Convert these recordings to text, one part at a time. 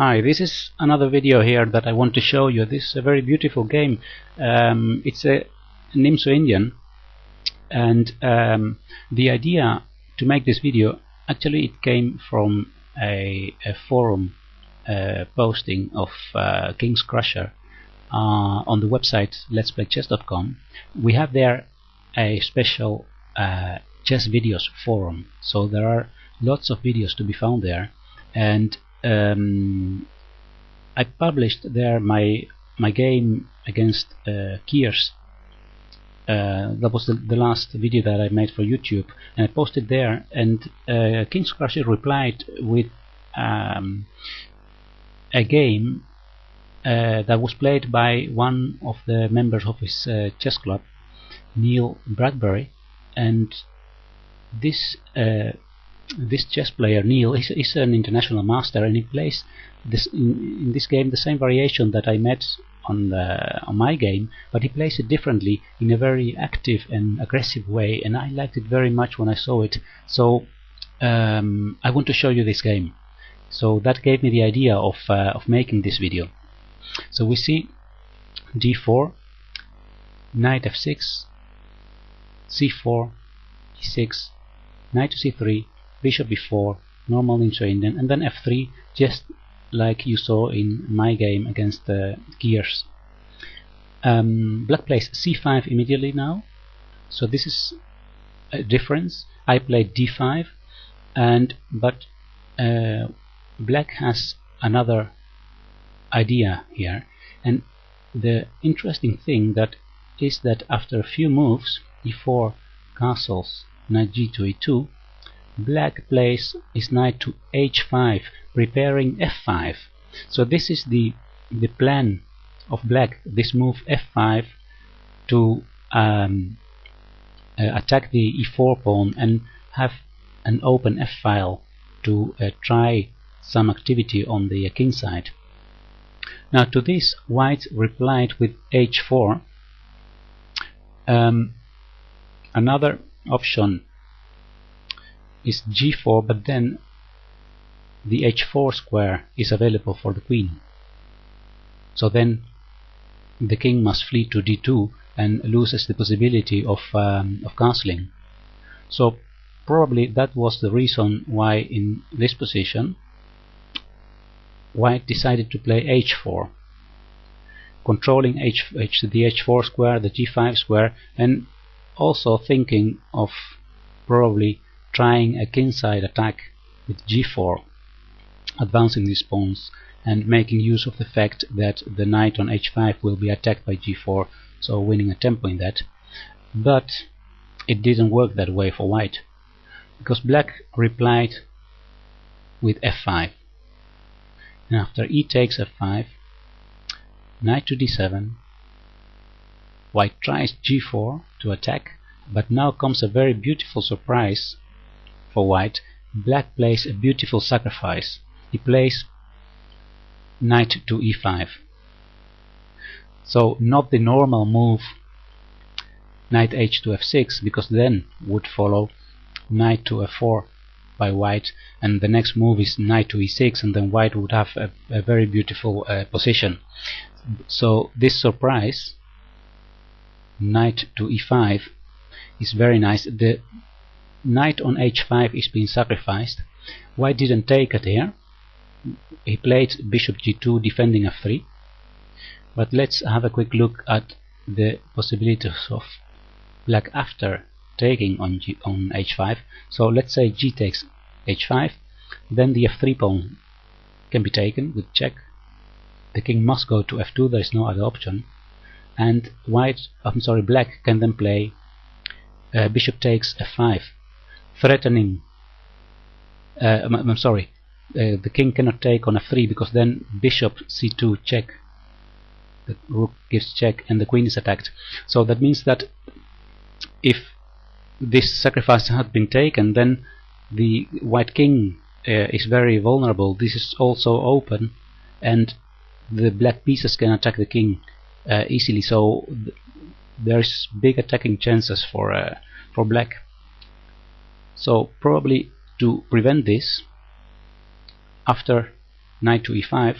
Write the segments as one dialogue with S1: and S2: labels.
S1: Hi, this is another video here that I want to show you. This is a very beautiful game. It's a Nimso Indian, and the idea to make this video, actually it came from a forum posting of King's Crusher on the website letsplaychess.com. We have there a special chess videos forum, so there are lots of videos to be found there, and I published there my game against Kiers. That was the last video that I made for YouTube, and I posted there, and King's Crusher replied with a game that was played by one of the members of his chess club, Neil Bradbury, and this chess player Neil is an international master, and he plays this in this game the same variation that I met on my game, but he plays it differently in a very active and aggressive way, and I liked it very much when I saw it. So I want to show you this game. So that gave me the idea of making this video. So we see d4, knight f6, c4, e6, knight to c3, bishop b4, normal Nimso Indian, and then f3, just like you saw in my game against Kiers. Black plays c5 immediately now, so this is a difference. I played d5, but black has another idea here, and the interesting thing that is that after a few moves, e4, castles, knight g2, e2, black plays his knight to h5, preparing f5. So this is the plan of black, this move f5, to attack the e4 pawn and have an open f-file to try some activity on the king side. Now to this, white replied with h4. Another option is g4, but then the h4 square is available for the queen. So then the king must flee to d2 and loses the possibility of castling. So probably that was the reason why in this position white decided to play h4, controlling the h4 square, the g5 square, and also thinking of probably trying a kingside attack with g4, advancing these pawns and making use of the fact that the knight on h5 will be attacked by g4, so winning a tempo in that. But it didn't work that way for white, because black replied with f5, and after e takes f5, knight to d7, white tries g4 to attack, but now comes a very beautiful surprise for white. Black plays a beautiful sacrifice. He plays knight to e5. So not the normal move knight h to f6, because then would follow knight to f4 by white, and the next move is knight to e6, and then white would have a very beautiful position. So this surprise, knight to e5, is very nice. The knight on h5 is being sacrificed. White didn't take it here. He played bishop g2 defending f3. But let's have a quick look at the possibilities of black after taking on h5. So let's say g takes h5, then the f3 pawn can be taken with check. The king must go to f2, there is no other option, and black can then play bishop takes f5, threatening the king cannot take on f3, because then bishop c2 check, the rook gives check, and the queen is attacked. So that means that if this sacrifice had been taken, then the white king is very vulnerable. This is also open, and the black pieces can attack the king easily. So there's big attacking chances for black. So probably to prevent this, after knight to e5,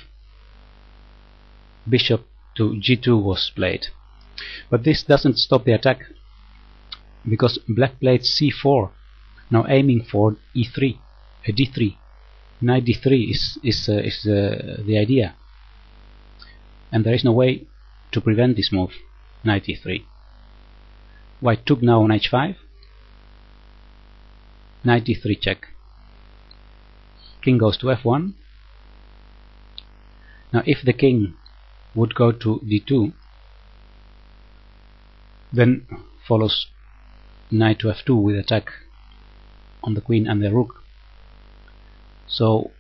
S1: bishop to g2 was played. But this doesn't stop the attack, because black played c4, now aiming for e3, d3. Knight d3 is the idea, and there is no way to prevent this move. Knight e3. White took now on h5, knight d3 check. King goes to f1. Now if the king would go to d2, then follows knight to f2 with attack on the queen and the rook. So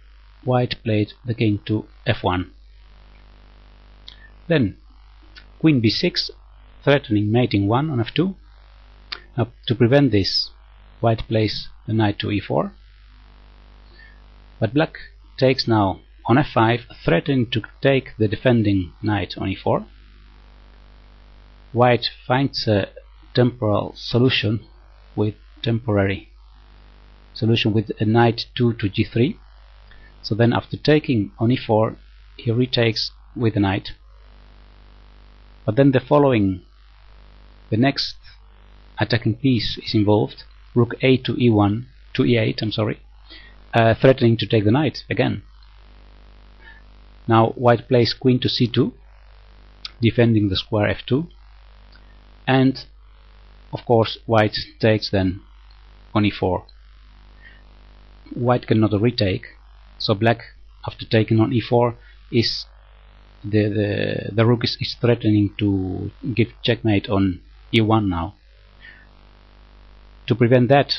S1: white played the king to f1. Then queen b6, threatening mating 1 on f2. Now to prevent this, white plays the knight to e4. But black takes now on f5, threatening to take the defending knight on e4. White finds a temporary solution with a knight 2 to g3. So then after taking on e4, he retakes with the knight. But then the next attacking piece is involved, rook a to e1 to e8, I'm sorry, threatening to take the knight again. Now white plays queen to c2, defending the square f2, and of course white takes then on e4. White cannot retake, so black, after taking on e4, is the rook is threatening to give checkmate on e1 now. To prevent that,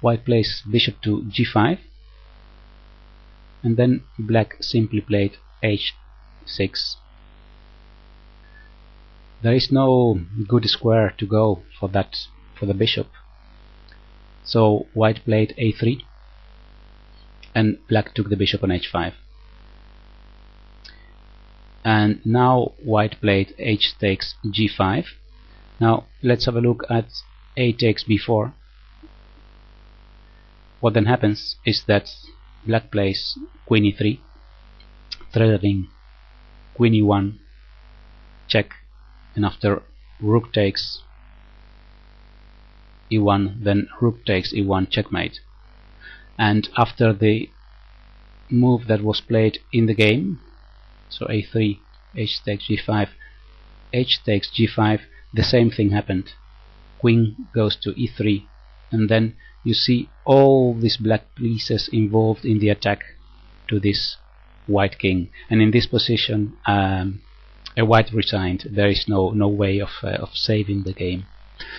S1: white plays bishop to g5, and then black simply played h6. There is no good square to go for the bishop, so white played a3, and black took the bishop on h5. And now white played h takes g5. Now let's have a look at a takes b4. What then happens is that black plays queen e3, threatening queen e1 check, and after rook takes e1, then rook takes e1 checkmate. And after the move that was played in the game, so a3, h takes g5, h takes g5, the same thing happened. Queen goes to e3, and then you see all these black pieces involved in the attack to this white king. And in this position, a white resigned. There is no way of saving the game.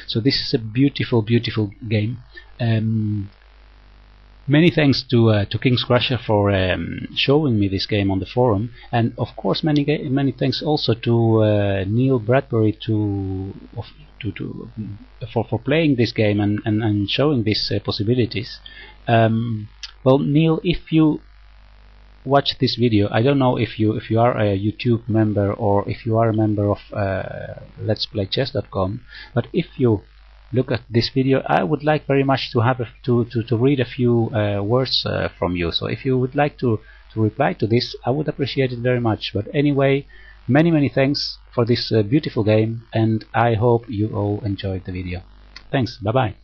S1: So this is a beautiful, beautiful game. Many thanks to King's Crusher for showing me this game on the forum, and of course many thanks also to Neil Bradbury for playing this game and showing these possibilities. Well, Neil, if you watch this video, I don't know if you are a YouTube member or if you are a member of Let's Play Chess.com, but if you look at this video, I would like very much to have to read a few words from you. So if you would like to reply to this, I would appreciate it very much. But anyway, many thanks for this beautiful game, and I hope you all enjoyed the video. Thanks, bye bye.